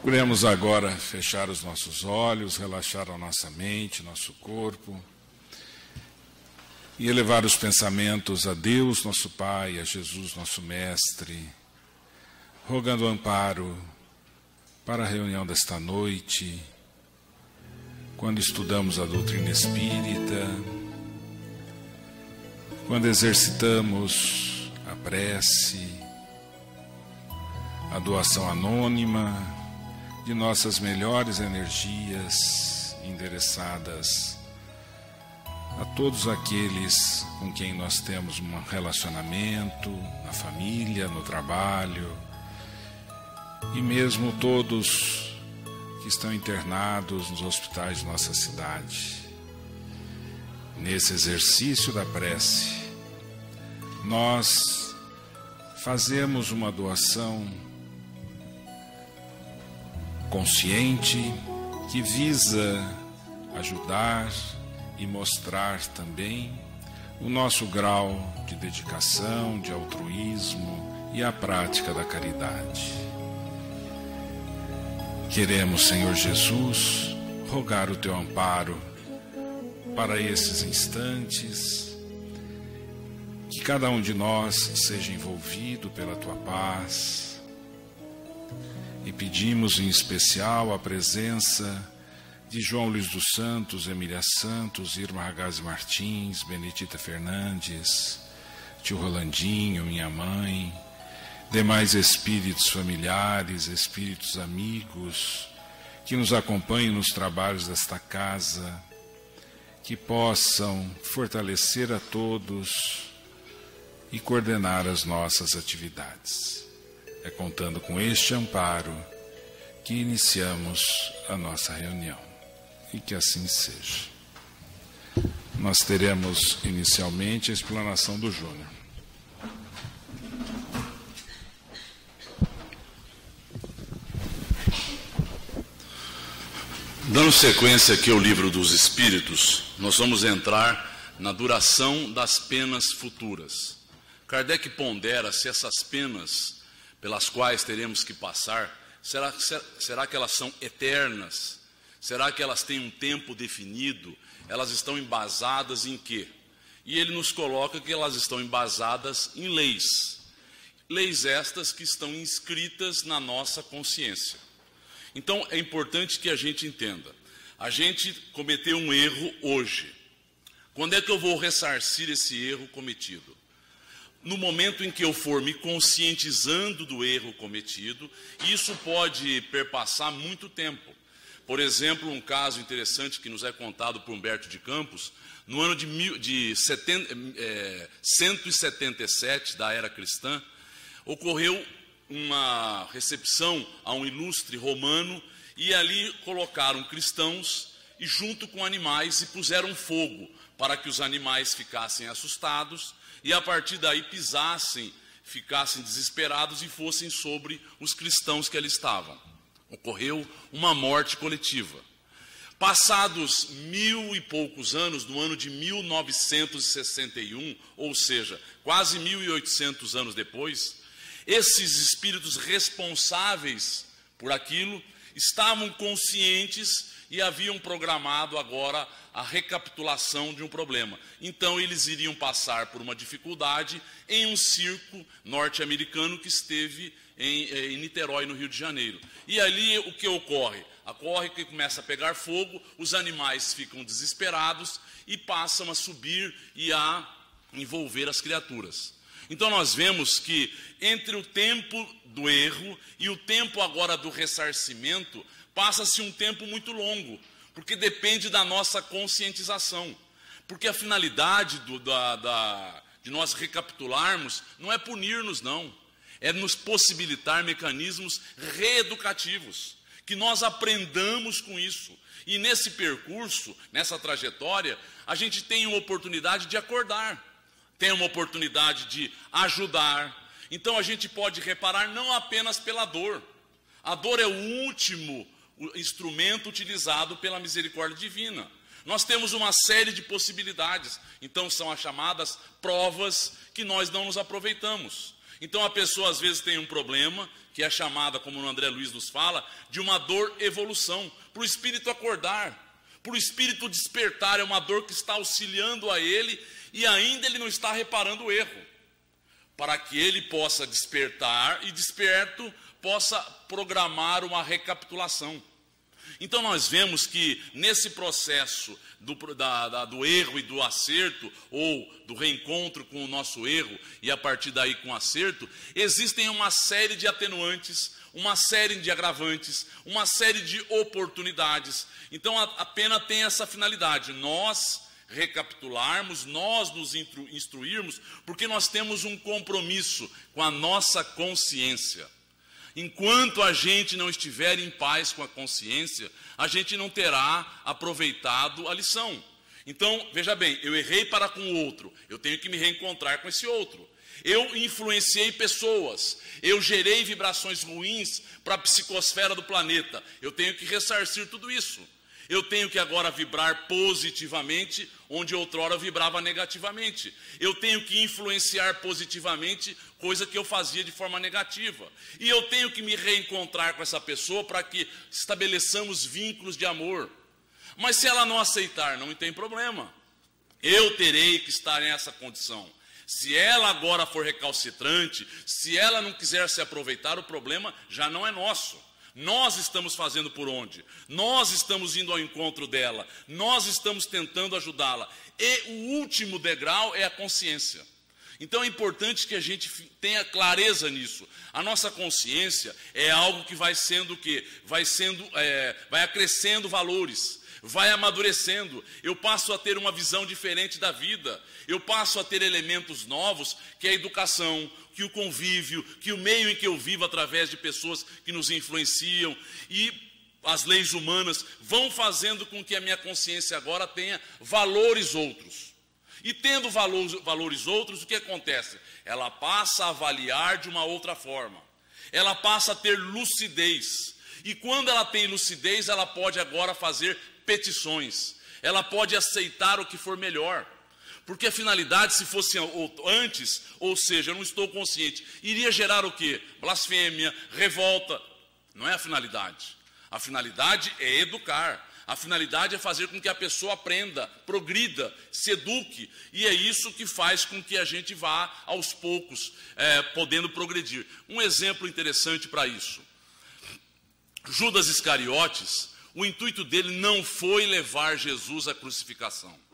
Procuremos agora fechar os nossos olhos, relaxar a nossa mente, nosso corpo e elevar os pensamentos a Deus, nosso Pai, a Jesus, nosso Mestre, rogando amparo para a reunião desta noite, quando estudamos a doutrina espírita, quando exercitamos a prece, a doação anônima de nossas melhores energias endereçadas a todos aqueles com quem nós temos um relacionamento, na família, no trabalho, e mesmo todos que estão internados nos hospitais de nossa cidade. Nesse exercício da prece, nós fazemos uma doação consciente que visa ajudar e mostrar também o nosso grau de dedicação, de altruísmo e a prática da caridade. Queremos, Senhor Jesus, rogar o Teu amparo para esses instantes, que cada um de nós seja envolvido pela Tua paz, e pedimos em especial a presença de João Luiz dos Santos, Emília Santos, Irma Ragazzi Martins, Benedita Fernandes, tio Rolandinho, minha mãe, demais espíritos familiares, espíritos amigos, que nos acompanhem nos trabalhos desta casa, que possam fortalecer a todos e coordenar as nossas atividades. É contando com este amparo que iniciamos a nossa reunião. E que assim seja. Nós teremos inicialmente a explanação do Júnior. Dando sequência aqui ao Livro dos Espíritos, nós vamos entrar na duração das penas futuras. Kardec pondera se essas penas pelas quais teremos que passar, será que elas são eternas? Será que elas têm um tempo definido? Elas estão embasadas em quê? E ele nos coloca que elas estão embasadas em leis. Leis estas que estão inscritas na nossa consciência. Então, é importante que a gente entenda. A gente cometeu um erro hoje. Quando é que eu vou ressarcir esse erro cometido? No momento em que eu for me conscientizando do erro cometido, isso pode perpassar muito tempo. Por exemplo, um caso interessante que nos é contado por Humberto de Campos, no ano de 177 da era cristã, ocorreu uma recepção a um ilustre romano, e ali colocaram cristãos e junto com animais e puseram fogo para que os animais ficassem assustados e a partir daí pisassem, ficassem desesperados e fossem sobre os cristãos que ali estavam. Ocorreu uma morte coletiva. Passados 1000 e poucos anos, no ano de 1961, ou seja, quase 1800 anos depois, esses espíritos responsáveis por aquilo estavam conscientes e haviam programado agora a recapitulação de um problema. Então eles iriam passar por uma dificuldade em um circo norte-americano que esteve em Niterói, no Rio de Janeiro. E ali o que ocorre? Ocorre que começa a pegar fogo, os animais ficam desesperados e passam a subir e a envolver as criaturas. Então nós vemos que entre o tempo do erro e o tempo agora do ressarcimento, passa-se um tempo muito longo, porque depende da nossa conscientização. Porque a finalidade de nós recapitularmos não é punir-nos, não. É nos possibilitar mecanismos reeducativos, que nós aprendamos com isso. E nesse percurso, nessa trajetória, a gente tem uma oportunidade de acordar, tem uma oportunidade de ajudar. Então a gente pode reparar não apenas pela dor. A dor é o último instrumento utilizado pela misericórdia divina. Nós temos uma série de possibilidades. Então são as chamadas provas que nós não nos aproveitamos. Então a pessoa às vezes tem um problema, que é chamada, como o André Luiz nos fala, de uma dor evolução, para o espírito acordar, para o espírito despertar, é uma dor que está auxiliando a ele e ainda ele não está reparando o erro, para que ele possa despertar e desperto possa programar uma recapitulação. Então nós vemos que nesse processo do erro e do acerto, ou do reencontro com o nosso erro e a partir daí com o acerto, existem uma série de atenuantes, uma série de agravantes, uma série de oportunidades. Então a pena tem essa finalidade, nós recapitularmos, nós nos instruirmos, porque nós temos um compromisso com a nossa consciência. Enquanto a gente não estiver em paz com a consciência, a gente não terá aproveitado a lição. Então, veja bem, eu errei para com o outro, eu tenho que me reencontrar com esse outro. Eu influenciei pessoas, eu gerei vibrações ruins para a psicosfera do planeta, eu tenho que ressarcir tudo isso. Eu tenho que agora vibrar positivamente, onde outrora vibrava negativamente. Eu tenho que influenciar positivamente, coisa que eu fazia de forma negativa. E eu tenho que me reencontrar com essa pessoa para que estabeleçamos vínculos de amor. Mas se ela não aceitar, não tem problema. Eu terei que estar nessa condição. Se ela agora for recalcitrante, se ela não quiser se aproveitar, o problema já não é nosso. Nós estamos fazendo por onde? Nós estamos indo ao encontro dela, nós estamos tentando ajudá-la. E o último degrau é a consciência. Então é importante que a gente tenha clareza nisso. A nossa consciência é algo que vai sendo o quê? Vai acrescendo valores, vai amadurecendo. Eu passo a ter uma visão diferente da vida. Eu passo a ter elementos novos, que é a educação, que o convívio, que o meio em que eu vivo através de pessoas que nos influenciam, e as leis humanas vão fazendo com que a minha consciência agora tenha valores outros. E tendo valores outros, o que acontece? Ela passa a avaliar de uma outra forma. Ela passa a ter lucidez. E quando ela tem lucidez, ela pode agora fazer petições. Ela pode aceitar o que for melhor. Porque a finalidade, se fosse antes, ou seja, eu não estou consciente, iria gerar o quê? Blasfêmia, revolta. Não é a finalidade. A finalidade é educar. A finalidade é fazer com que a pessoa aprenda, progrida, se eduque. E é isso que faz com que a gente vá, aos poucos, podendo progredir. Um exemplo interessante para isso. Judas Iscariotes, o intuito dele não foi levar Jesus à crucificação.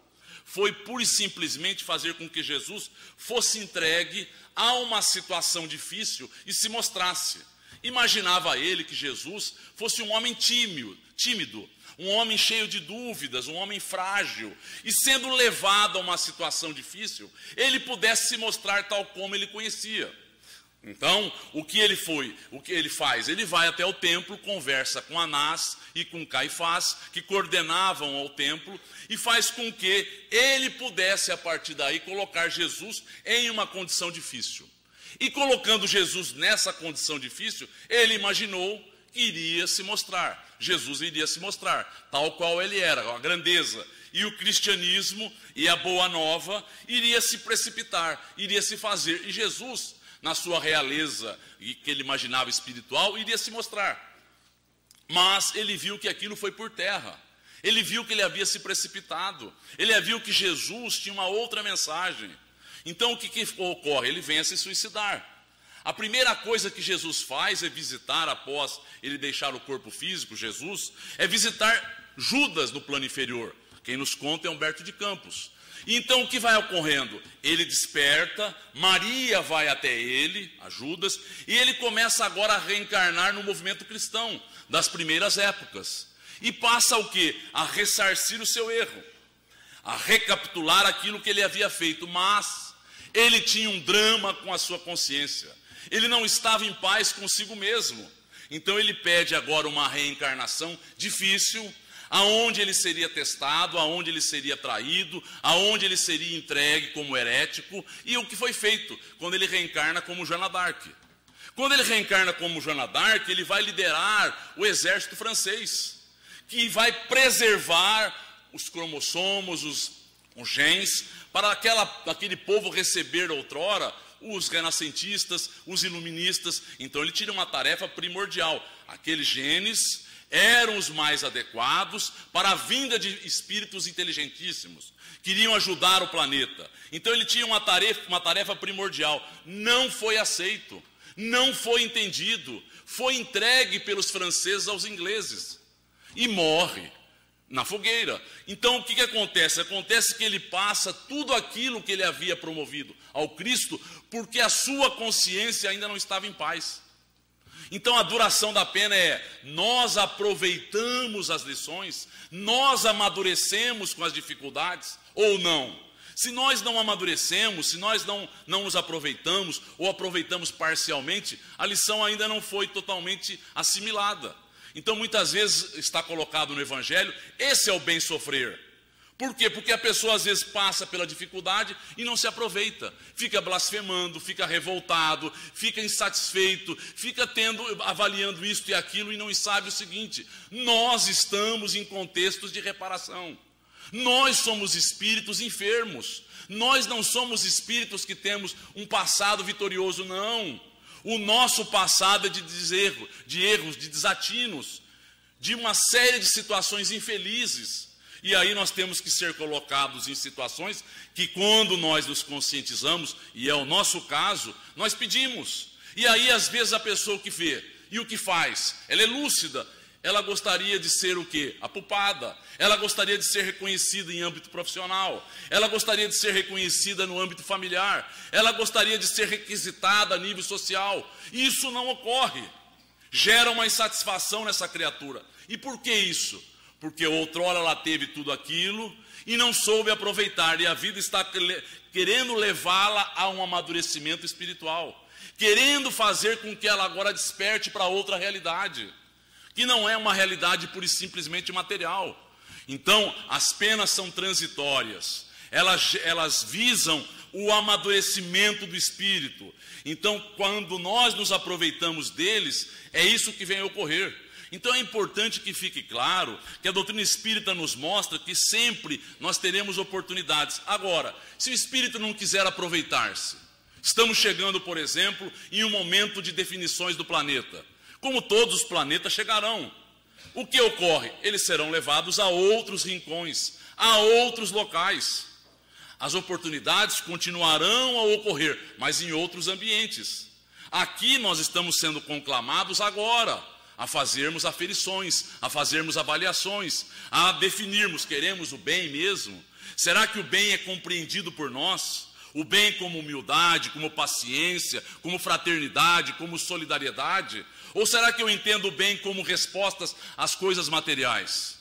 Foi pura e simplesmente fazer com que Jesus fosse entregue a uma situação difícil e se mostrasse. Imaginava ele que Jesus fosse um homem tímido, um homem cheio de dúvidas, um homem frágil, e sendo levado a uma situação difícil, ele pudesse se mostrar tal como ele conhecia. Então, o que ele faz? Ele vai até o templo, conversa com Anás e com Caifás, que coordenavam ao templo, e faz com que ele pudesse, a partir daí, colocar Jesus em uma condição difícil. E colocando Jesus nessa condição difícil, ele imaginou que iria se mostrar. Jesus iria se mostrar, tal qual ele era, a grandeza. E o cristianismo e a boa nova iria se precipitar, iria se fazer. E Jesus, na sua realeza, que ele imaginava espiritual, iria se mostrar. Mas ele viu que aquilo foi por terra. Ele viu que ele havia se precipitado. Ele viu que Jesus tinha uma outra mensagem. Então o que ocorre? Ele vem a se suicidar. A primeira coisa que Jesus faz é visitar, após ele deixar o corpo físico, Jesus, é visitar Judas no plano inferior. Quem nos conta é Humberto de Campos. Então o que vai ocorrendo? Ele desperta, Maria vai até ele, a Judas, e ele começa agora a reencarnar no movimento cristão das primeiras épocas. E passa o quê? A ressarcir o seu erro, a recapitular aquilo que ele havia feito, mas ele tinha um drama com a sua consciência. Ele não estava em paz consigo mesmo. Então ele pede agora uma reencarnação difícil, aonde ele seria testado, aonde ele seria traído, aonde ele seria entregue como herético, e o que foi feito quando ele reencarna como Joana d'Arc. Quando ele reencarna como Joana d'Arc, ele vai liderar o exército francês, que vai preservar os cromossomos, os genes, para aquele povo receber outrora os renascentistas, os iluministas. Então ele tira uma tarefa primordial. Aqueles genes eram os mais adequados para a vinda de espíritos inteligentíssimos, queriam ajudar o planeta. Então ele tinha uma tarefa primordial. Não foi aceito, não foi entendido, foi entregue pelos franceses aos ingleses e morre na fogueira. Então o que acontece? Acontece que ele passa tudo aquilo que ele havia promovido ao Cristo, porque a sua consciência ainda não estava em paz. Então a duração da pena é: nós aproveitamos as lições, nós amadurecemos com as dificuldades ou não? Se nós não amadurecemos, se nós não nos aproveitamos ou aproveitamos parcialmente, a lição ainda não foi totalmente assimilada. Então muitas vezes está colocado no Evangelho, esse é o bem sofrer. Por quê? Porque a pessoa às vezes passa pela dificuldade e não se aproveita, fica blasfemando, fica revoltado, fica insatisfeito, fica avaliando isto e aquilo e não sabe o seguinte: nós estamos em contextos de reparação, nós somos espíritos enfermos, nós não somos espíritos que temos um passado vitorioso, não. O nosso passado é de erros, de desatinos, de uma série de situações infelizes. E aí nós temos que ser colocados em situações que, quando nós nos conscientizamos, e é o nosso caso, nós pedimos. E aí às vezes a pessoa que vê e o que faz, ela é lúcida, ela gostaria de ser o quê? Apupada. Ela gostaria de ser reconhecida em âmbito profissional, ela gostaria de ser reconhecida no âmbito familiar, ela gostaria de ser requisitada a nível social. E isso não ocorre, gera uma insatisfação nessa criatura. E por que isso? Porque outrora ela teve tudo aquilo e não soube aproveitar, e a vida está querendo levá-la a um amadurecimento espiritual, querendo fazer com que ela agora desperte para outra realidade, que não é uma realidade pura e simplesmente material. Então, as penas são transitórias, elas visam o amadurecimento do espírito. Então, quando nós nos aproveitamos deles, é isso que vem a ocorrer. Então é importante que fique claro que a doutrina espírita nos mostra que sempre nós teremos oportunidades. Agora, se o espírito não quiser aproveitar-se, estamos chegando, por exemplo, em um momento de definições do planeta. Como todos os planetas chegarão, o que ocorre? Eles serão levados a outros rincões, a outros locais. As oportunidades continuarão a ocorrer, mas em outros ambientes. Aqui nós estamos sendo conclamados agora a fazermos aferições, a fazermos avaliações, a definirmos: queremos o bem mesmo? Será que o bem é compreendido por nós? O bem como humildade, como paciência, como fraternidade, como solidariedade? Ou será que eu entendo o bem como respostas às coisas materiais?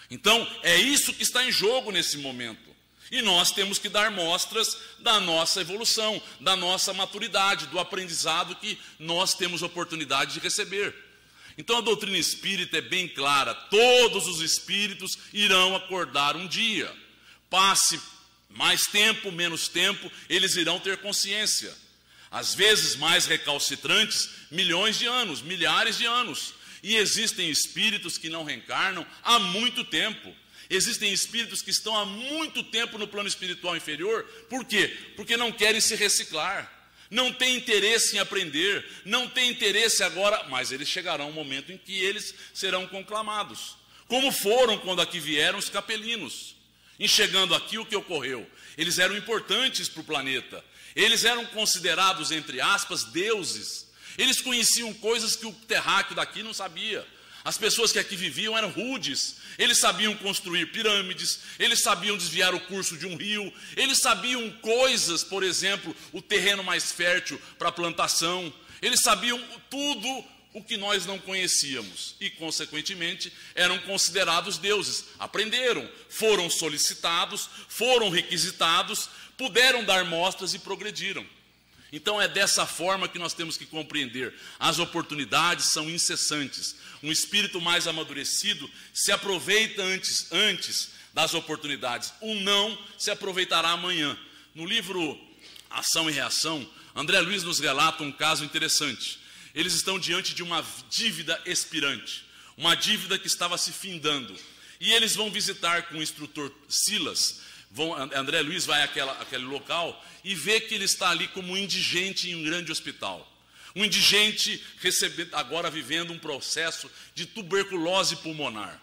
Então, é isso que está em jogo nesse momento. E nós temos que dar mostras da nossa evolução, da nossa maturidade, do aprendizado que nós temos oportunidade de receber. Então a doutrina espírita é bem clara: todos os espíritos irão acordar um dia. Passe mais tempo, menos tempo, eles irão ter consciência. Às vezes mais recalcitrantes, milhões de anos, milhares de anos. E existem espíritos que não reencarnam há muito tempo. Existem espíritos que estão há muito tempo no plano espiritual inferior. Por quê? Porque não querem se reciclar, não têm interesse em aprender, não têm interesse agora, mas eles chegarão um momento em que eles serão conclamados, como foram quando aqui vieram os capelinos. E chegando aqui, o que ocorreu? Eles eram importantes para o planeta, eles eram considerados, entre aspas, deuses. Eles conheciam coisas que o terráqueo daqui não sabia. As pessoas que aqui viviam eram rudes, eles sabiam construir pirâmides, eles sabiam desviar o curso de um rio, eles sabiam coisas, por exemplo, o terreno mais fértil para a plantação, eles sabiam tudo o que nós não conhecíamos e, consequentemente, eram considerados deuses. Aprenderam, foram solicitados, foram requisitados, puderam dar mostras e progrediram. Então é dessa forma que nós temos que compreender. As oportunidades são incessantes. Um espírito mais amadurecido se aproveita antes das oportunidades. Um não se aproveitará amanhã. No livro Ação e Reação, André Luiz nos relata um caso interessante. Eles estão diante de uma dívida expirante, uma dívida que estava se findando. E eles vão visitar com o instrutor Silas André Luiz vai àquele local e vê que ele está ali como um indigente em um grande hospital. Um indigente agora vivendo um processo de tuberculose pulmonar.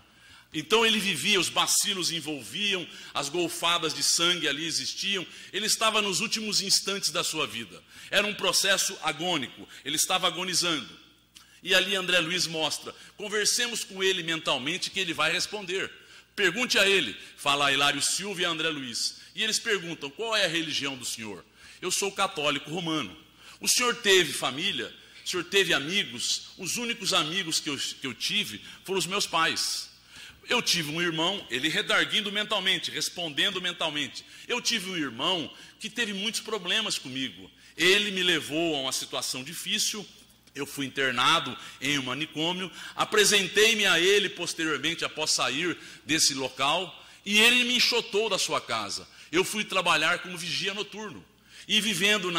Então ele vivia, os bacilos envolviam, as golfadas de sangue ali existiam. Ele estava nos últimos instantes da sua vida. Era um processo agônico, ele estava agonizando. E ali André Luiz mostra, conversemos com ele mentalmente que ele vai responder. Pergunte a ele, fala a Hilário Silva e a André Luiz. E eles perguntam, qual é a religião do senhor? Eu sou católico romano. O senhor teve família? O senhor teve amigos? Os únicos amigos que eu tive foram os meus pais. Eu tive um irmão, ele redarguindo mentalmente, respondendo mentalmente. Eu tive um irmão que teve muitos problemas comigo. Ele me levou a uma situação difícil. Eu fui internado em um manicômio, apresentei-me a ele posteriormente, após sair desse local, e ele me enxotou da sua casa. Eu fui trabalhar como vigia noturno. E vivendo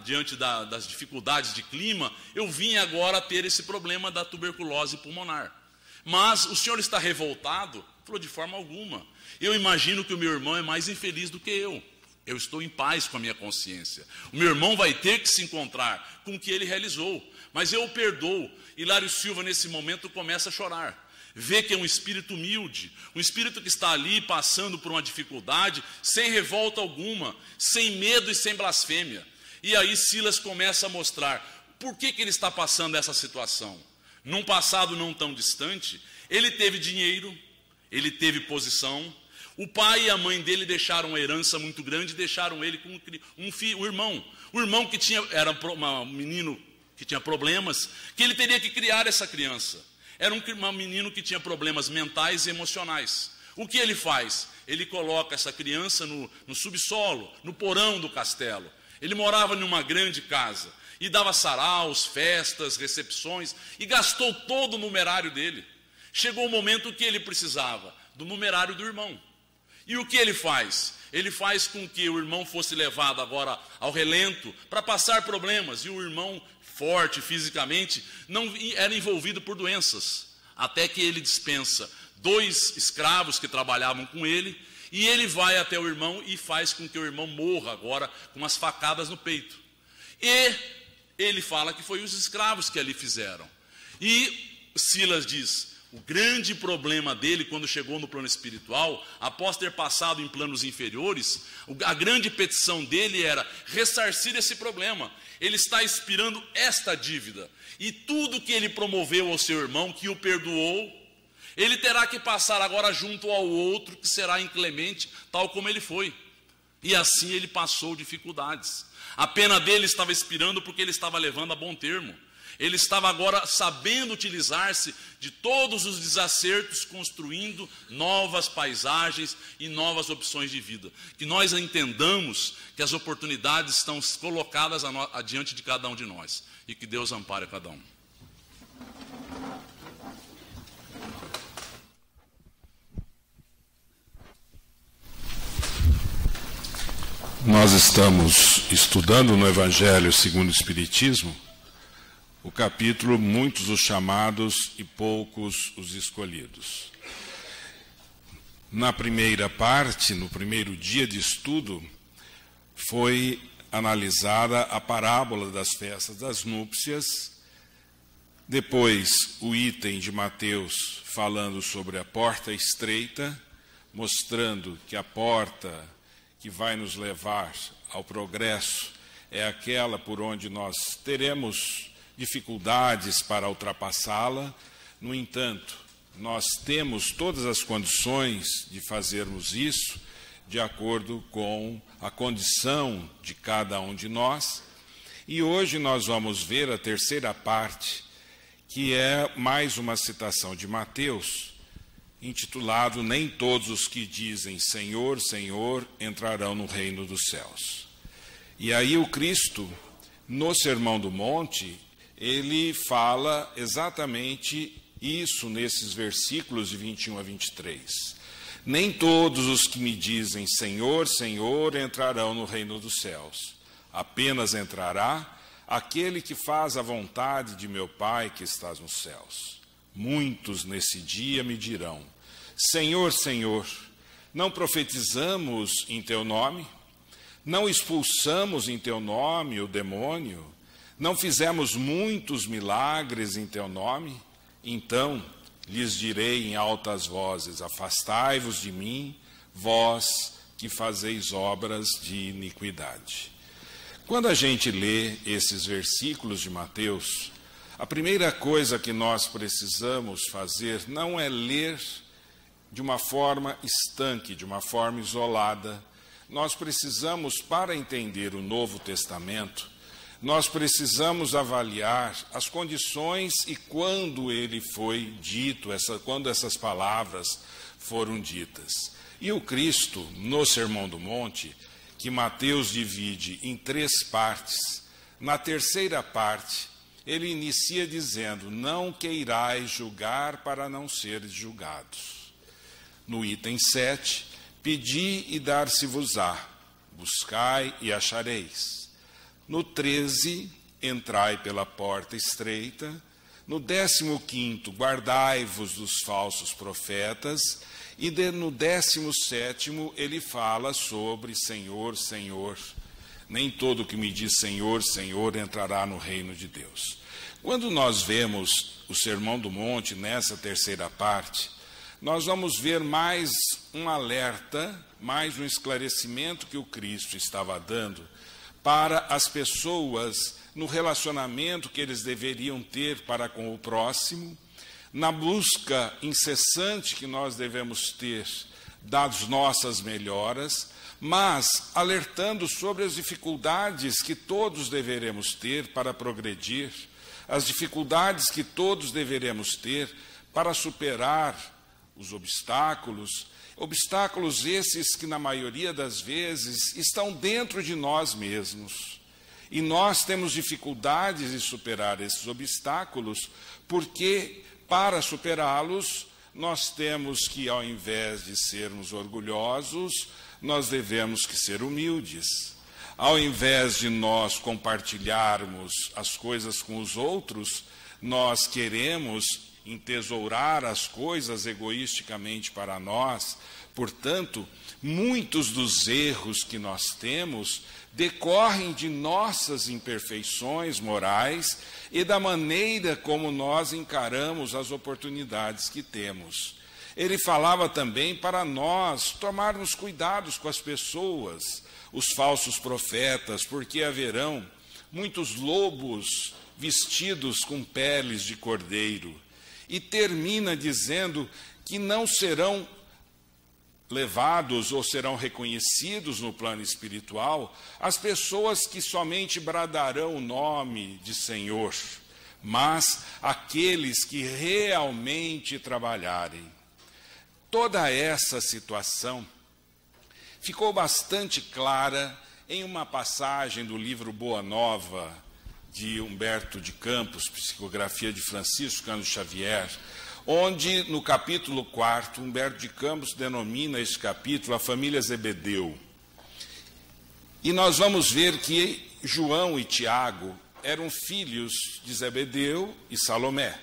diante das dificuldades de clima, eu vim agora a ter esse problema da tuberculose pulmonar. Mas o senhor está revoltado? Falou, de forma alguma. Eu imagino que o meu irmão é mais infeliz do que eu. Eu estou em paz com a minha consciência. O meu irmão vai ter que se encontrar com o que ele realizou. Mas eu o perdoo. Hilário Silva, nesse momento, começa a chorar. Vê que é um espírito humilde, um espírito que está ali passando por uma dificuldade, sem revolta alguma, sem medo e sem blasfêmia. E aí Silas começa a mostrar por que ele está passando essa situação. Num passado não tão distante, ele teve dinheiro, ele teve posição. O pai e a mãe dele deixaram uma herança muito grande, deixaram ele com um irmão. O irmão que era um menino que tinha problemas, que ele teria que criar essa criança. Era um menino que tinha problemas mentais e emocionais. O que ele faz? Ele coloca essa criança no subsolo, no porão do castelo. Ele morava numa grande casa e dava saraus, festas, recepções e gastou todo o numerário dele. Chegou o momento que ele precisava do numerário do irmão. E o que ele faz? Ele faz com que o irmão fosse levado agora ao relento para passar problemas. E o irmão, forte fisicamente, não era envolvido por doenças. Até que ele dispensa 2 escravos que trabalhavam com ele. E ele vai até o irmão e faz com que o irmão morra agora com umas facadas no peito. E ele fala que foi os escravos que ali fizeram. E Silas diz... O grande problema dele, quando chegou no plano espiritual, após ter passado em planos inferiores, a grande petição dele era ressarcir esse problema. Ele está expirando esta dívida. E tudo que ele promoveu ao seu irmão, que o perdoou, ele terá que passar agora junto ao outro, que será inclemente, tal como ele foi. E assim ele passou dificuldades. A pena dele estava expirando porque ele estava levando a bom termo. Ele estava agora sabendo utilizar-se de todos os desacertos, construindo novas paisagens e novas opções de vida. Que nós entendamos que as oportunidades estão colocadas adiante de cada um de nós. E que Deus ampare a cada um. Nós estamos estudando no Evangelho segundo o Espiritismo, o capítulo Muitos os chamados e poucos os escolhidos. Na primeira parte, no primeiro dia de estudo, foi analisada a parábola das festas das núpcias, depois o item de Mateus falando sobre a porta estreita, mostrando que a porta que vai nos levar ao progresso é aquela por onde nós teremos dificuldades para ultrapassá-la. No entanto, nós temos todas as condições de fazermos isso de acordo com a condição de cada um de nós. E hoje nós vamos ver a terceira parte, que é mais uma citação de Mateus, intitulado Nem todos os que dizem Senhor, Senhor entrarão no reino dos céus. E aí o Cristo, no Sermão do Monte, ele fala exatamente isso nesses versículos de 21 a 23. Nem todos os que me dizem Senhor, Senhor entrarão no reino dos céus. Apenas entrará aquele que faz a vontade de meu Pai que estás nos céus. Muitos nesse dia me dirão, Senhor, Senhor, Não profetizamos em teu nome? Não expulsamos em teu nome o demônio? Não fizemos muitos milagres em teu nome? Então lhes direi em altas vozes: afastai-vos de mim, vós que fazeis obras de iniquidade. Quando a gente lê esses versículos de Mateus, a primeira coisa que nós precisamos fazer não é ler de uma forma estanque, de uma forma isolada. Nós precisamos, para entender o Novo Testamento, nós precisamos avaliar as condições e quando ele foi dito, quando essas palavras foram ditas. E o Cristo, no Sermão do Monte, que Mateus divide em 3 partes, na terceira parte, ele inicia dizendo: não queirais julgar para não seres julgados. No item 7, pedi e dar-se-vos-á, buscai e achareis. No 13, entrai pela porta estreita. No 15º, guardai-vos dos falsos profetas. E no 17º, ele fala sobre Senhor, Senhor. Nem todo que me diz Senhor, Senhor entrará no reino de Deus. Quando nós vemos o Sermão do Monte nessa terceira parte, nós vamos ver mais um alerta, mais um esclarecimento que o Cristo estava dando para as pessoas no relacionamento que eles deveriam ter para com o próximo, na busca incessante que nós devemos ter das nossas melhoras, mas alertando sobre as dificuldades que todos deveremos ter para progredir, as dificuldades que todos deveremos ter para superar os obstáculos esses que na maioria das vezes estão dentro de nós mesmos. E nós temos dificuldades de superar esses obstáculos, porque para superá-los nós temos que, ao invés de sermos orgulhosos, nós devemos que ser humildes. Ao invés de nós compartilharmos as coisas com os outros, nós queremos entesourar as coisas egoisticamente para nós. Portanto, muitos dos erros que nós temos decorrem de nossas imperfeições morais e da maneira como nós encaramos as oportunidades que temos. Ele falava também para nós tomarmos cuidados com as pessoas, os falsos profetas, porque haverão muitos lobos vestidos com peles de cordeiro. E termina dizendo que não serão levados ou serão reconhecidos no plano espiritual as pessoas que somente bradarão o nome de Senhor, mas aqueles que realmente trabalharem. Toda essa situação ficou bastante clara em uma passagem do livro Boa Nova, de Humberto de Campos, psicografia de Francisco Cândido Xavier, onde no capítulo 4, Humberto de Campos denomina esse capítulo a família Zebedeu. E nós vamos ver que João e Tiago eram filhos de Zebedeu e Salomé.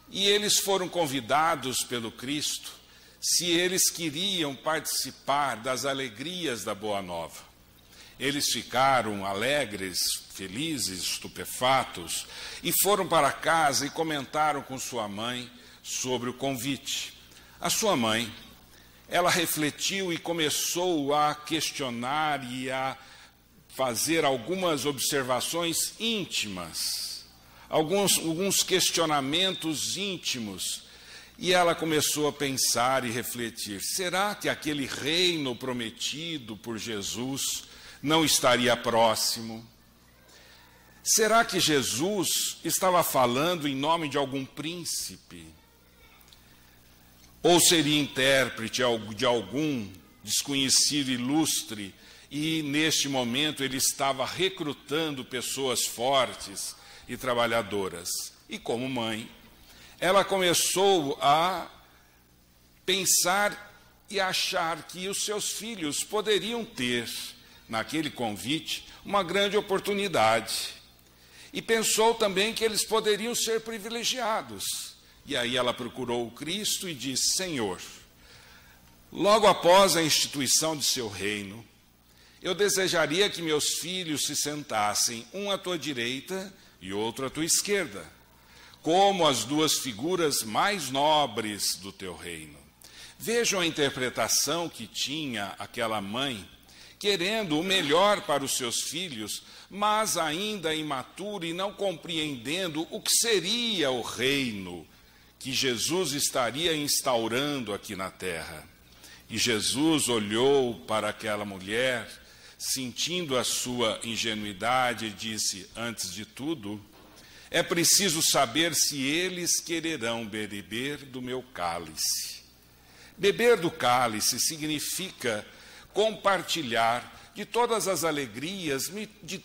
E eles foram convidados pelo Cristo se eles queriam participar das alegrias da Boa Nova. Eles ficaram alegres, felizes, estupefatos, e foram para casa e comentaram com sua mãe sobre o convite. A sua mãe, ela refletiu e começou a questionar e a fazer algumas observações íntimas, alguns questionamentos íntimos. E ela começou a pensar e refletir: será que aquele reino prometido por Jesus não estaria próximo? Será que Jesus estava falando em nome de algum príncipe? Ou seria intérprete de algum desconhecido ilustre e, neste momento, ele estava recrutando pessoas fortes e trabalhadoras? E como mãe, ela começou a pensar e achar que os seus filhos poderiam ter, naquele convite, uma grande oportunidade. E pensou também que eles poderiam ser privilegiados. E aí ela procurou o Cristo e disse: Senhor, Logo após a instituição de seu reino, eu desejaria que meus filhos se sentassem, um à tua direita e outro à tua esquerda, como as duas figuras mais nobres do teu reino. Vejam a interpretação que tinha aquela mãe, querendo o melhor para os seus filhos, mas ainda imatura e não compreendendo o que seria o reino que Jesus estaria instaurando aqui na terra. E Jesus olhou para aquela mulher, sentindo a sua ingenuidade, e disse: antes de tudo, é preciso saber se eles quererão beber do meu cálice. Beber do cálice significa compartilhar de todas as alegrias,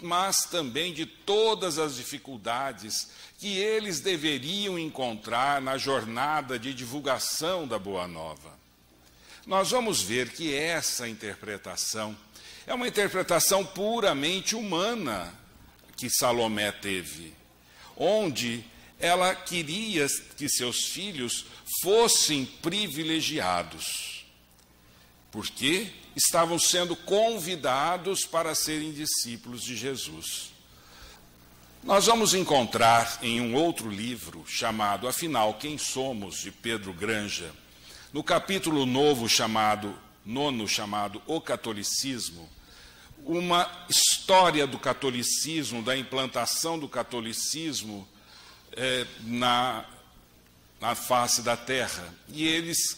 mas também de todas as dificuldades que eles deveriam encontrar na jornada de divulgação da Boa Nova. Nós vamos ver que essa interpretação é uma interpretação puramente humana que Salomé teve, onde ela queria que seus filhos fossem privilegiados, porque estavam sendo convidados para serem discípulos de Jesus. Nós vamos encontrar em um outro livro chamado Afinal, Quem Somos?, de Pedro Granja, no capítulo nono chamado O Catolicismo, uma história do catolicismo, da implantação do catolicismo na face da terra. E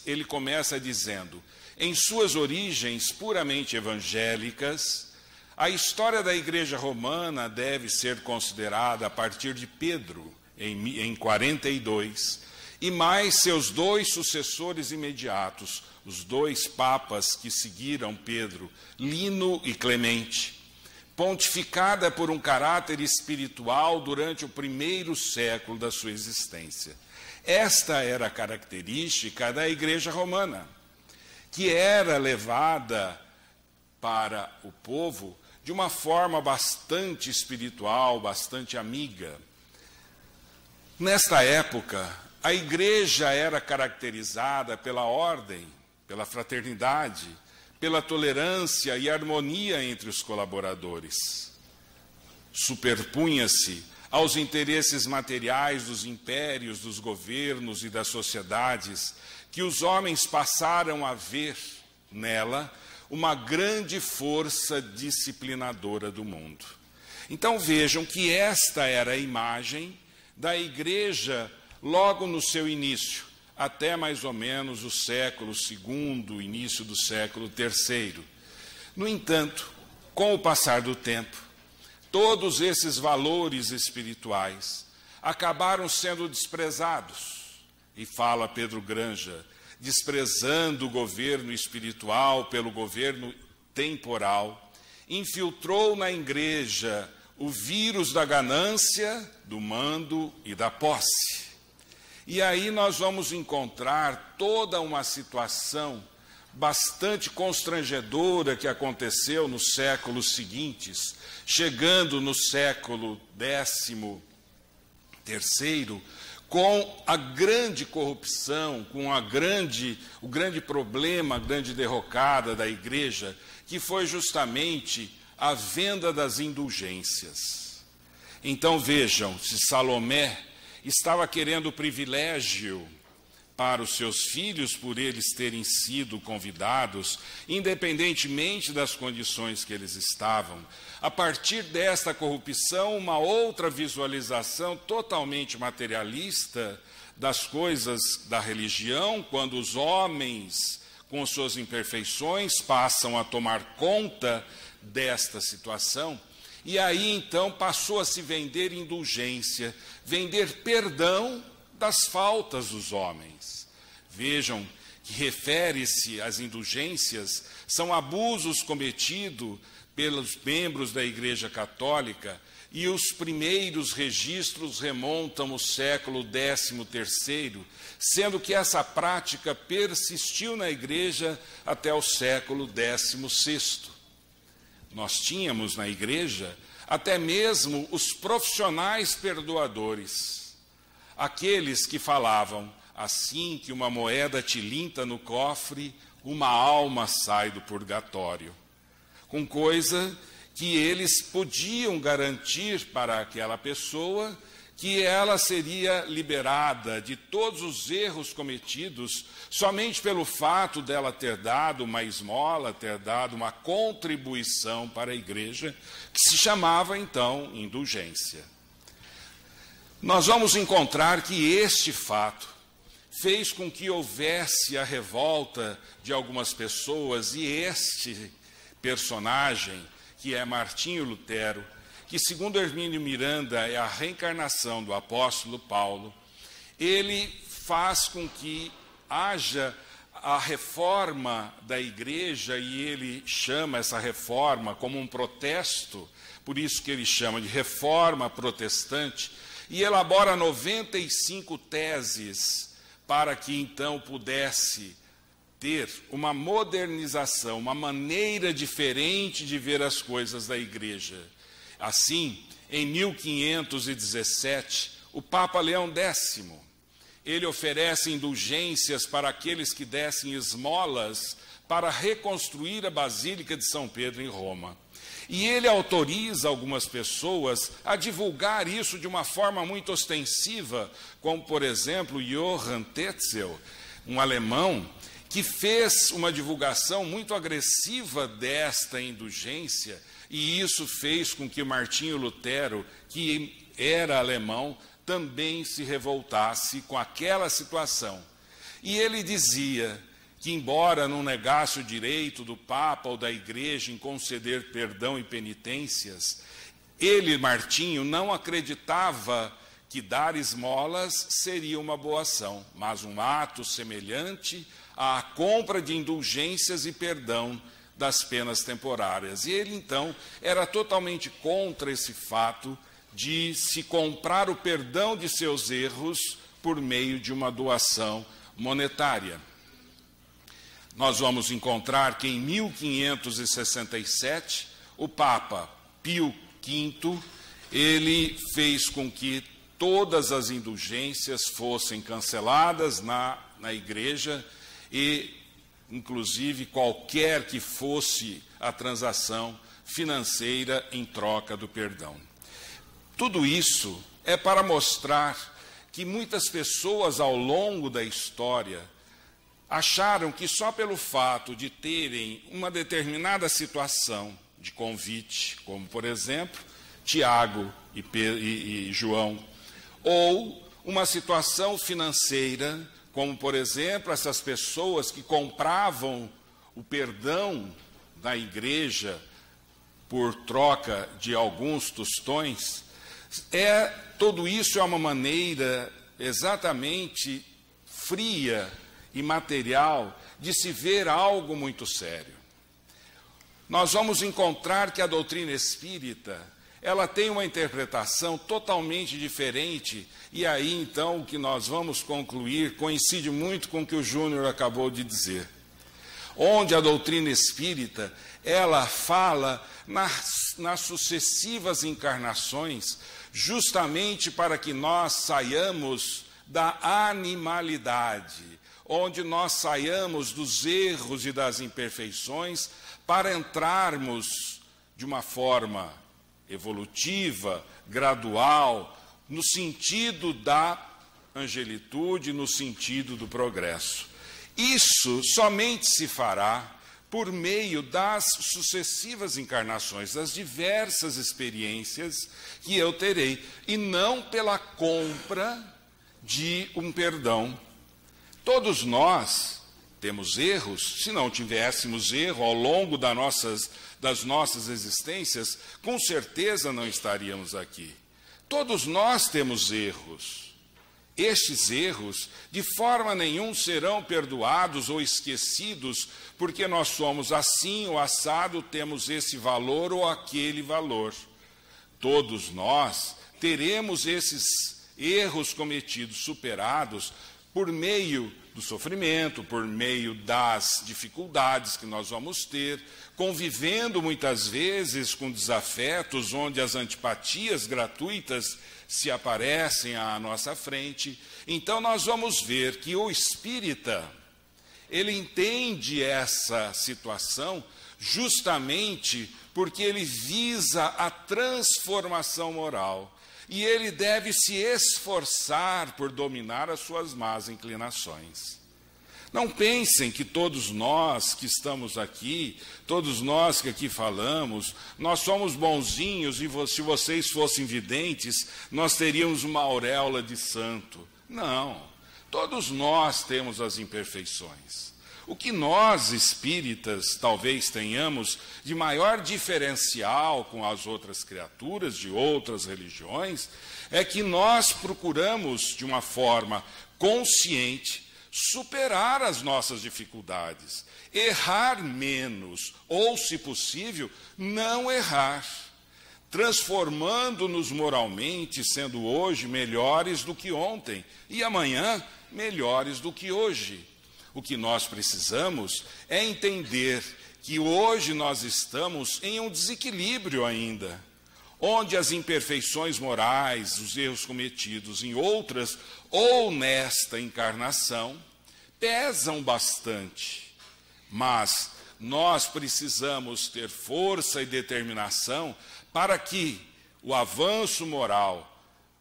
ele começa dizendo: em suas origens puramente evangélicas, a história da Igreja Romana deve ser considerada a partir de Pedro, em 42, e mais seus dois sucessores imediatos, os dois papas que seguiram Pedro, Lino e Clemente, pontificada por um caráter espiritual durante o primeiro século da sua existência. Esta era a característica da Igreja Romana, que era levada para o povo de uma forma bastante espiritual, bastante amiga. Nesta época, a igreja era caracterizada pela ordem, pela fraternidade, pela tolerância e harmonia entre os colaboradores. Superpunha-se aos interesses materiais dos impérios, dos governos e das sociedades, que os homens passaram a ver nela uma grande força disciplinadora do mundo. Então vejam que esta era a imagem da igreja logo no seu início, até mais ou menos o século II, início do século III. No entanto, com o passar do tempo, todos esses valores espirituais acabaram sendo desprezados. E fala Pedro Granja, desprezando o governo espiritual pelo governo temporal, infiltrou na igreja o vírus da ganância, do mando e da posse. E aí nós vamos encontrar toda uma situação bastante constrangedora que aconteceu nos séculos seguintes, chegando no século XIII, com a grande corrupção, com o grande problema, a grande derrocada da igreja, que foi justamente a venda das indulgências. Então vejam, se Salomé estava querendo o privilégio para os seus filhos, por eles terem sido convidados, independentemente das condições que eles estavam, a partir desta corrupção, uma outra visualização totalmente materialista das coisas da religião, quando os homens, com suas imperfeições, passam a tomar conta desta situação, e aí então passou a se vender indulgência, vender perdão das faltas dos homens. Vejam que refere-se às indulgências, são abusos cometidos pelos membros da Igreja Católica, e os primeiros registros remontam ao século XIII, sendo que essa prática persistiu na Igreja até o século XVI. Nós tínhamos na Igreja até mesmo os profissionais perdoadores, aqueles que falavam: assim que uma moeda tilinta no cofre, uma alma sai do purgatório, com coisa que eles podiam garantir para aquela pessoa, que ela seria liberada de todos os erros cometidos somente pelo fato dela ter dado uma esmola, ter dado uma contribuição para a igreja, que se chamava então indulgência. Nós vamos encontrar que este fato fez com que houvesse a revolta de algumas pessoas, e este personagem, que é Martinho Lutero, que segundo Hermínio Miranda é a reencarnação do apóstolo Paulo, ele faz com que haja a reforma da igreja, e ele chama essa reforma como um protesto, por isso que ele chama de reforma protestante, e elabora 95 teses para que então pudesse ter uma modernização, uma maneira diferente de ver as coisas da igreja. Assim, em 1517, o Papa Leão X, ele oferece indulgências para aqueles que dessem esmolas para reconstruir a Basílica de São Pedro em Roma. E ele autoriza algumas pessoas a divulgar isso de uma forma muito ostensiva, como, por exemplo, Johann Tetzel, um alemão, que fez uma divulgação muito agressiva desta indulgência, e isso fez com que Martinho Lutero, que era alemão, também se revoltasse com aquela situação. E ele dizia que, embora não negasse o direito do Papa ou da Igreja em conceder perdão e penitências, ele, Martinho, não acreditava que dar esmolas seria uma boa ação, mas um ato semelhante à compra de indulgências e perdão das penas temporárias. E ele, então, era totalmente contra esse fato de se comprar o perdão de seus erros por meio de uma doação monetária. Nós vamos encontrar que em 1567, o Papa Pio V, ele fez com que todas as indulgências fossem canceladas na igreja, e inclusive qualquer que fosse a transação financeira em troca do perdão. Tudo isso é para mostrar que muitas pessoas ao longo da história acharam que só pelo fato de terem uma determinada situação de convite, como por exemplo Tiago e João, ou uma situação financeira, como por exemplo essas pessoas que compravam o perdão da igreja por troca de alguns tostões, tudo isso é uma maneira exatamente fria e material de se ver algo muito sério. Nós vamos encontrar que a doutrina espírita, ela tem uma interpretação totalmente diferente, e aí então o que nós vamos concluir coincide muito com o que o Júnior acabou de dizer. Onde a doutrina espírita, ela fala nas sucessivas encarnações, justamente para que nós saiamos da animalidade, onde nós saiamos dos erros e das imperfeições, para entrarmos de uma forma evolutiva, gradual, no sentido da angelitude, no sentido do progresso. Isso somente se fará por meio das sucessivas encarnações, das diversas experiências que eu terei, e não pela compra de um perdão. Todos nós temos erros. Se não tivéssemos erro ao longo das nossas existências, com certeza não estaríamos aqui. Todos nós temos erros. Estes erros, de forma nenhuma, serão perdoados ou esquecidos, porque nós somos assim ou assado, temos esse valor ou aquele valor. Todos nós teremos esses erros cometidos, superados, por meio do sofrimento, por meio das dificuldades que nós vamos ter, convivendo muitas vezes com desafetos, onde as antipatias gratuitas se aparecem à nossa frente. Então nós vamos ver que o espírita, ele entende essa situação justamente porque ele visa a transformação moral. E ele deve se esforçar por dominar as suas más inclinações. Não pensem que todos nós que estamos aqui, todos nós que aqui falamos, nós somos bonzinhos e se vocês fossem videntes, nós teríamos uma auréola de santo. Não, todos nós temos as imperfeições. O que nós, espíritas, talvez tenhamos de maior diferencial com as outras criaturas de outras religiões, é que nós procuramos, de uma forma consciente, superar as nossas dificuldades, errar menos, ou, se possível, não errar, transformando-nos moralmente, sendo hoje melhores do que ontem e amanhã melhores do que hoje. O que nós precisamos é entender que hoje nós estamos em um desequilíbrio ainda, onde as imperfeições morais, os erros cometidos em outras ou nesta encarnação, pesam bastante. Mas nós precisamos ter força e determinação para que o avanço moral,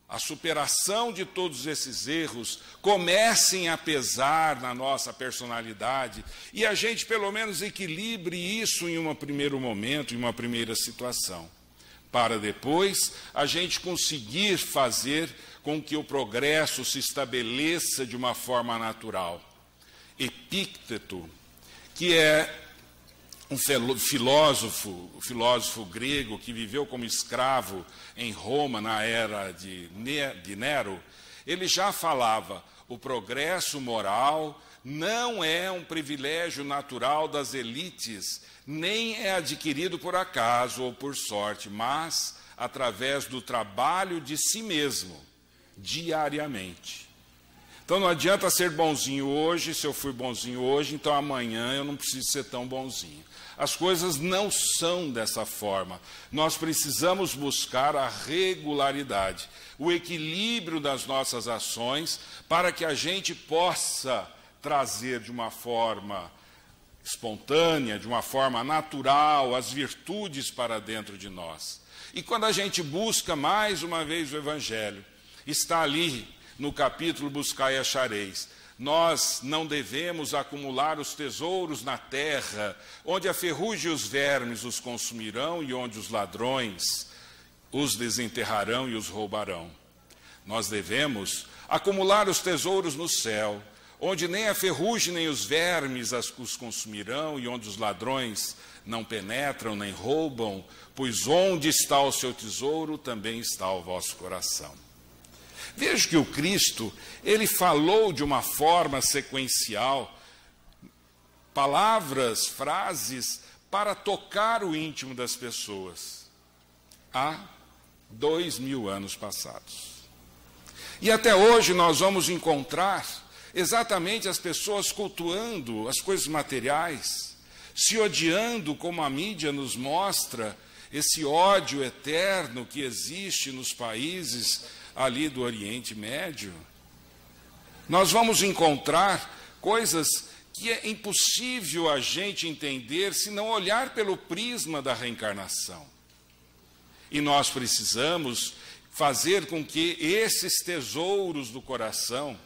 a superação de todos esses erros comecem a pesar na nossa personalidade e a gente, pelo menos, equilibre isso em um primeiro momento, em uma primeira situação, para depois a gente conseguir fazer com que o progresso se estabeleça de uma forma natural. Epícteto, que é um filósofo grego que viveu como escravo em Roma na era de Nero, ele já falava: o progresso moral não é um privilégio natural das elites, nem é adquirido por acaso ou por sorte, mas através do trabalho de si mesmo, diariamente. Então não adianta ser bonzinho hoje, se eu fui bonzinho hoje, então amanhã eu não preciso ser tão bonzinho. As coisas não são dessa forma. Nós precisamos buscar a regularidade, o equilíbrio das nossas ações, para que a gente possa trazer de uma forma espontânea, de uma forma natural, as virtudes para dentro de nós. E quando a gente busca mais uma vez o Evangelho, está ali no capítulo Buscai e Achareis. Nós não devemos acumular os tesouros na terra, onde a ferrugem e os vermes os consumirão e onde os ladrões os desenterrarão e os roubarão. Nós devemos acumular os tesouros no céu, onde nem a ferrugem nem os vermes os consumirão e onde os ladrões não penetram nem roubam, pois onde está o seu tesouro, também está o vosso coração. Veja que o Cristo, ele falou de uma forma sequencial, palavras, frases, para tocar o íntimo das pessoas, há 2000 anos passados. E até hoje nós vamos encontrar exatamente as pessoas cultuando as coisas materiais, se odiando, como a mídia nos mostra, esse ódio eterno que existe nos países ali do Oriente Médio. Nós vamos encontrar coisas que é impossível a gente entender se não olhar pelo prisma da reencarnação. E nós precisamos fazer com que esses tesouros do coração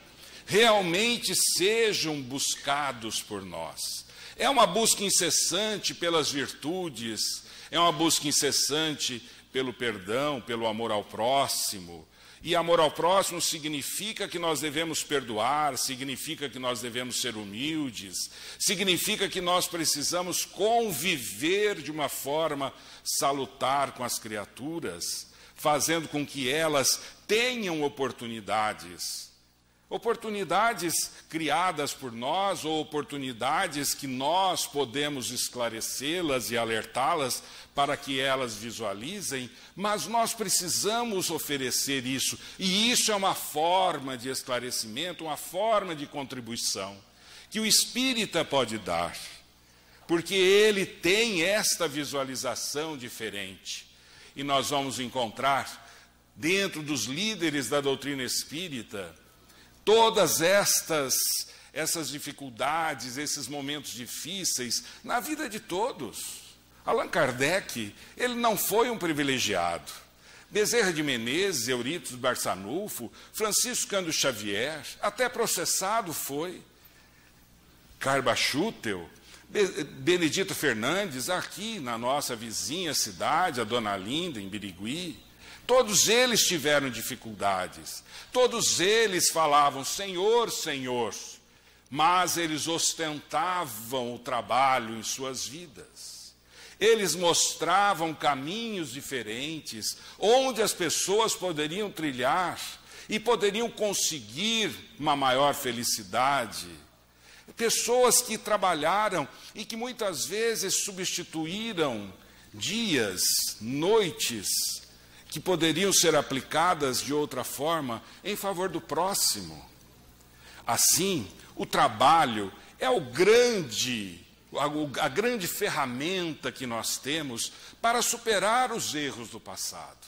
realmente sejam buscados por nós. É uma busca incessante pelas virtudes, é uma busca incessante pelo perdão, pelo amor ao próximo. E amor ao próximo significa que nós devemos perdoar, significa que nós devemos ser humildes, significa que nós precisamos conviver de uma forma salutar com as criaturas, fazendo com que elas tenham oportunidades criadas por nós ou oportunidades que nós podemos esclarecê-las e alertá-las para que elas visualizem, mas nós precisamos oferecer isso, e isso é uma forma de esclarecimento, uma forma de contribuição que o espírita pode dar, porque ele tem esta visualização diferente. E nós vamos encontrar dentro dos líderes da doutrina espírita todas essas dificuldades, esses momentos difíceis na vida de todos. Allan Kardec, ele não foi um privilegiado. Bezerra de Menezes, Eurípides Barçanufo, Francisco Cândido Xavier, até processado foi. Carba Schutel, Benedito Fernandes, aqui na nossa vizinha cidade, a Dona Linda, em Birigui. Todos eles tiveram dificuldades. Todos eles falavam, Senhor, Senhor. Mas eles ostentavam o trabalho em suas vidas. Eles mostravam caminhos diferentes, onde as pessoas poderiam trilhar e poderiam conseguir uma maior felicidade. Pessoas que trabalharam e que muitas vezes substituíram dias, noites, que poderiam ser aplicadas de outra forma em favor do próximo. Assim, o trabalho é a grande ferramenta que nós temos para superar os erros do passado.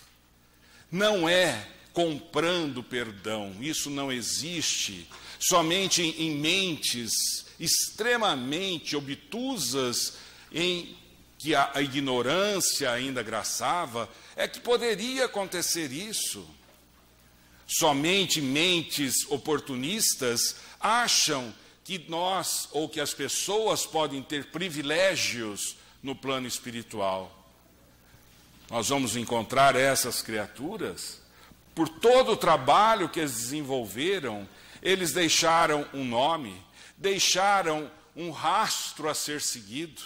Não é comprando perdão, isso não existe somente em mentes extremamente obtusas, em que a ignorância ainda graçava, é que poderia acontecer isso. Somente mentes oportunistas acham que nós ou que as pessoas podem ter privilégios no plano espiritual. Nós vamos encontrar essas criaturas, por todo o trabalho que eles desenvolveram, eles deixaram um nome, deixaram um rastro a ser seguido,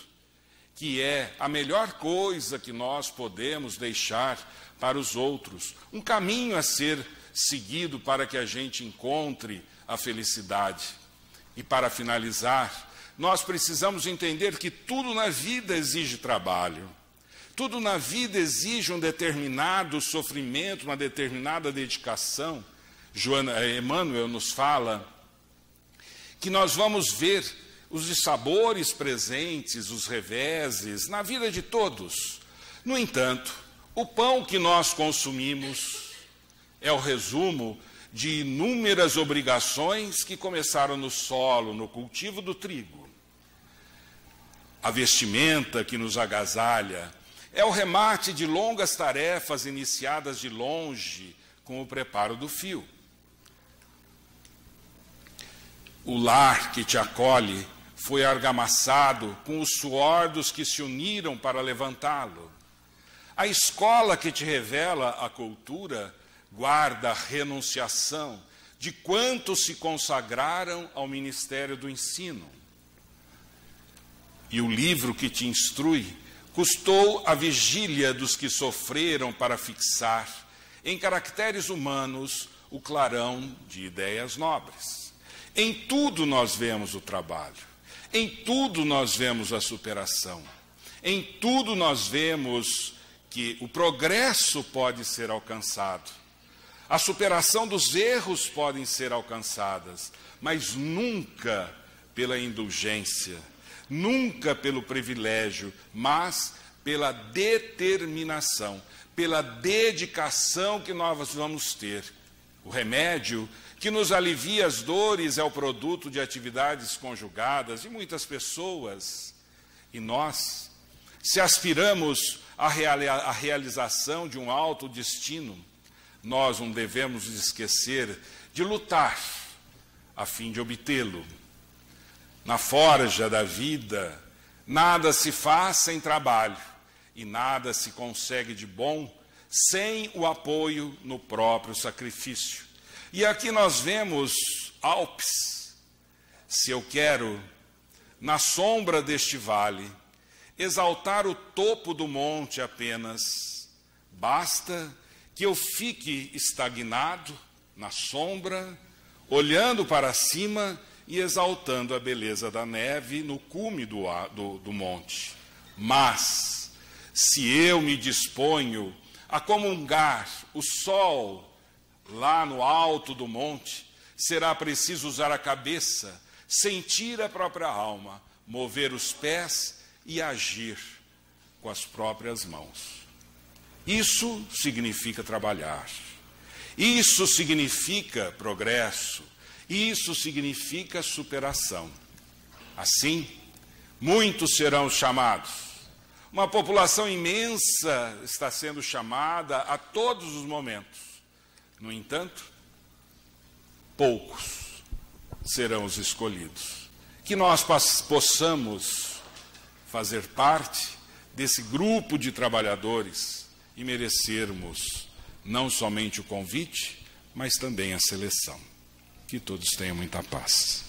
que é a melhor coisa que nós podemos deixar para os outros, um caminho a ser seguido para que a gente encontre a felicidade. E para finalizar, nós precisamos entender que tudo na vida exige trabalho. Tudo na vida exige um determinado sofrimento, uma determinada dedicação. Emmanuel nos fala que nós vamos ver os dissabores presentes, os reveses na vida de todos. No entanto, o pão que nós consumimos é o resumo de inúmeras obrigações que começaram no solo, no cultivo do trigo. A vestimenta que nos agasalha é o remate de longas tarefas iniciadas de longe com o preparo do fio. O lar que te acolhe foi argamassado com o suor dos que se uniram para levantá-lo. A escola que te revela a cultura guarda a renunciação de quantos se consagraram ao ministério do ensino. E o livro que te instrui custou a vigília dos que sofreram para fixar em caracteres humanos o clarão de ideias nobres. Em tudo nós vemos o trabalho, em tudo nós vemos a superação, em tudo nós vemos que o progresso pode ser alcançado, a superação dos erros podem ser alcançadas, mas nunca pela indulgência, nunca pelo privilégio, mas pela determinação, pela dedicação que nós vamos ter. O remédio que nos alivia as dores é o produto de atividades conjugadas de muitas pessoas. E nós, se aspiramos à realização de um alto destino, nós não devemos esquecer de lutar a fim de obtê-lo. Na forja da vida, nada se faz sem trabalho e nada se consegue de bom sem o apoio no próprio sacrifício. E aqui nós vemos Alpes. Se eu quero, na sombra deste vale, exaltar o topo do monte apenas, basta que eu fique estagnado na sombra, olhando para cima e exaltando a beleza da neve no cume do monte. Mas, se eu me disponho a comungar o sol lá no alto do monte, será preciso usar a cabeça, sentir a própria alma, mover os pés e agir com as próprias mãos. Isso significa trabalhar. Isso significa progresso. Isso significa superação. Assim, muitos serão chamados. Uma população imensa está sendo chamada a todos os momentos. No entanto, poucos serão os escolhidos. Que nós possamos fazer parte desse grupo de trabalhadores e merecermos não somente o convite, mas também a seleção. Que todos tenham muita paz.